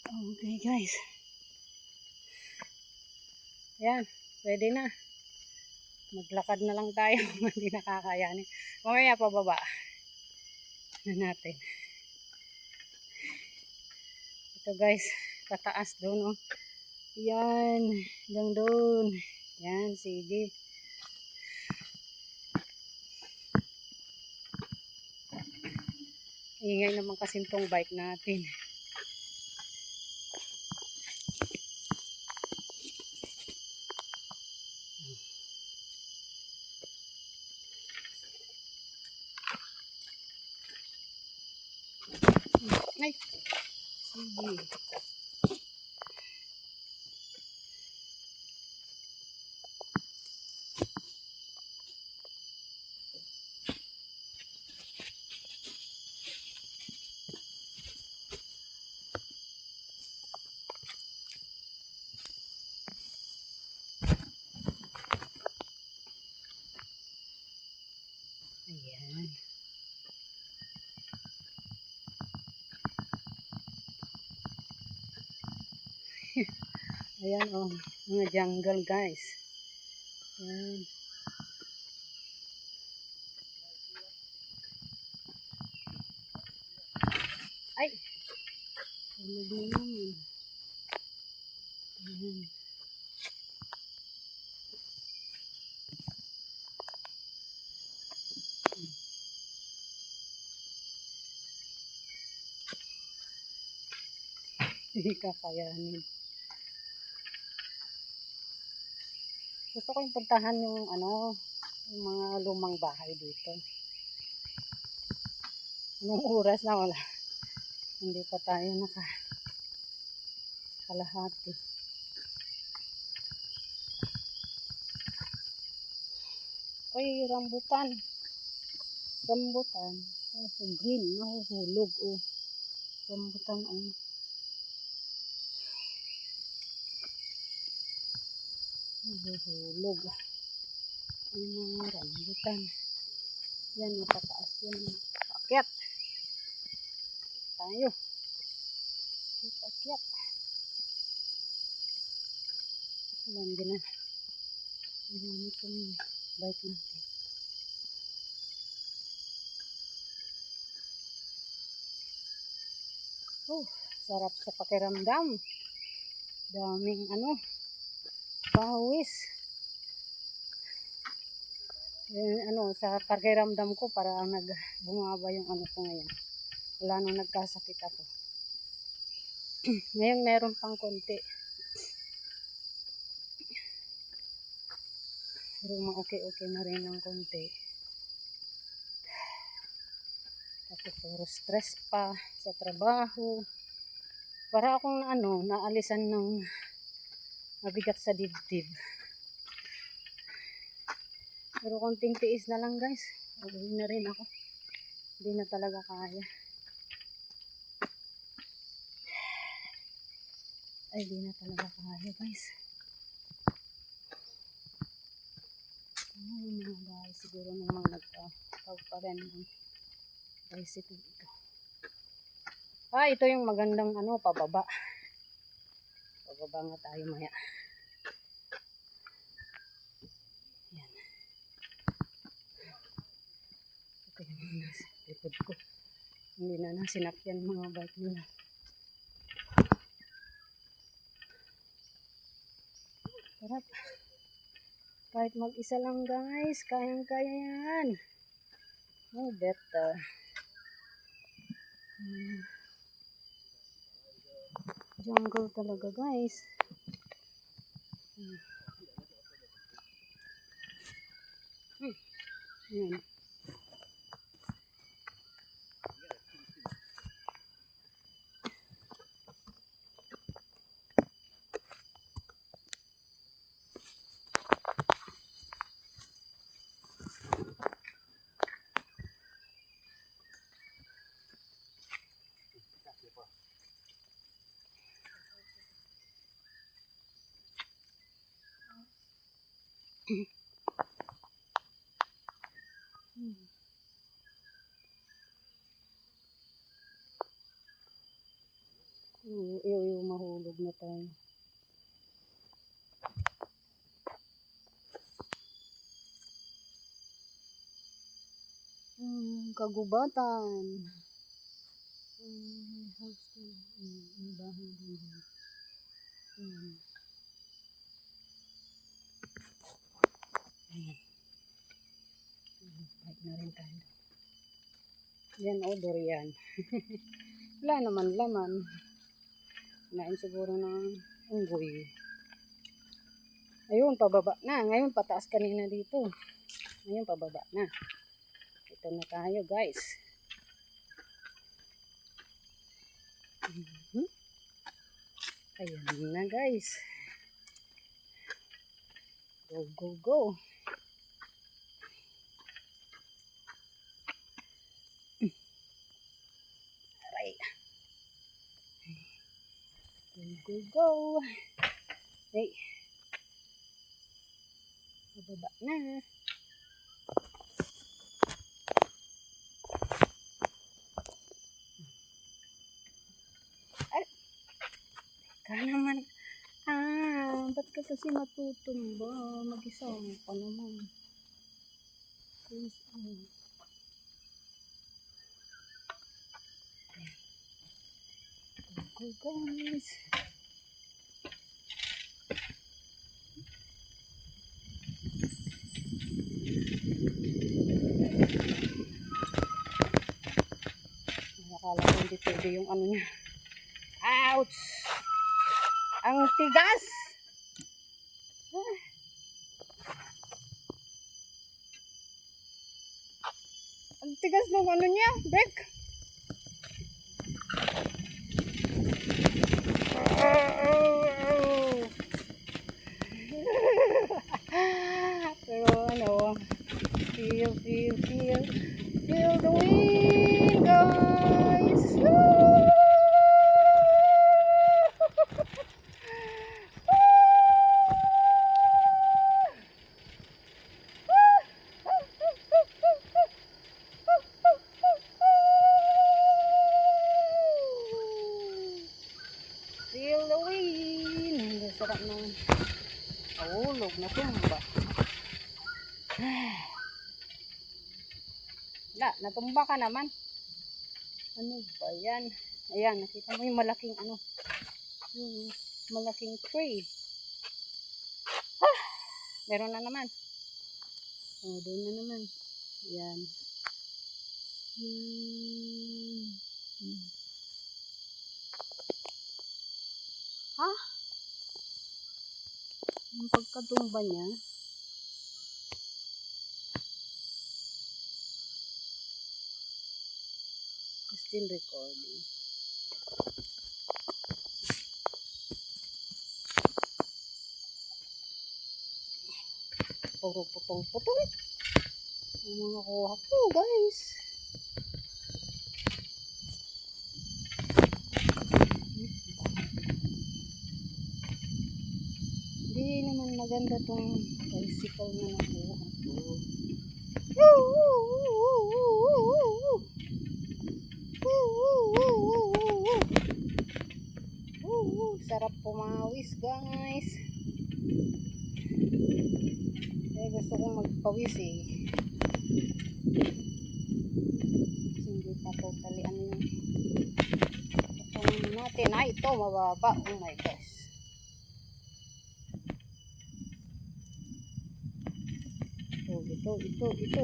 Okay guys. Yan, pwede na. Maglakad na lang tayo. Hindi nakakayanin. Mamaya pababa na natin. Ito guys, pataas doon oh. Yan, hanggang doon. Yan, sige. Ingay naman kasi itong bike natin. Ay, sige. Ayan. Ayan oh, mga jungle guys. Ayan. Ay! Tulog na naman. Ayan. Hindi kakayanin. Gusto ko yung puntahan yung ano, yung mga lumang bahay dito. Anong oras na wala? Hindi pa tayo nakakalahati. Ay, rambutan. Rambutan. Kaso green, nahuhulog oh. Rambutan oh. Nahuhulog. Ang mga rambutan. Yan, mapataas yan. Akyat. Tayo. Akyat. Alam din na. Alam itong bike natin. Oh, sarap sa pakiramdam. Daming ano, pawis. Ano, sa pakiramdam ko parang nagbumaba yung ano ko ngayon. Wala nung nagkasakit ako. Ngayon meron pang konti. Pero okay na rin ng konti. Tapos puro stress pa sa trabaho. Para akong ano, naalisan ng mabigat sa dibdib. Pero konting tiis na lang guys. Uwi na rin ako. Hindi na talaga kaya. Ay, di na talaga kaya guys. Mga bahay siguro ng mga nagtatawag pa rin ng bicycle ito. Ah, ito yung magandang ano, pababa. Pababa nga tayo maya. Yan. Ito yung nasa likod ko. Hindi na nasinakyan mga bike nila. Sarap. Kahit mag-isa lang guys, kayang-kaya yan. Oh, better. Jungle talaga guys. Yan. Iyo, mahulog na tayo. Kagubatan. House din. May bahay din dyan. Ayan. Bike na rin tayo. Yan, odor yan. Wala naman laman. Nain siguro ng unggoy. Ayun, pababa na. Ngayon, pataas kanina dito. Ngayon, pababa na. Ito na tayo, guys. Ayan na, guys. Go, go, go. Aray. Go, go, go. Hey. Pababa na. Ay. Ka naman. Ba't ka kasi matutumba? Mag-isa pa naman. Please, go, guys. Akala ko hindi pwede yung ano niya. Ouch! Ang tigas! Ang tigas ng ano niya, brake. Pero ano, feel the wind, guys. Feel the wind. Ang sarap ng ahulog na tumba. Wala, natumba ka naman. Ano ba yan? Ayan, nakita mo yung malaking ano. Yung malaking tree. Meron na naman. Doon na naman. Ayan. Yung pagkatumba niya. Still recording. Puro putong-putong. Ang mga kuha ko, guys. Hindi naman maganda tong bicycle na nakuha ko. Sarap pumawis, guys. Kaya gusto kong magpawis eh. Kasi hindi pa totally ano yung ito natin. Ito mababa. Oh my gosh. Ito.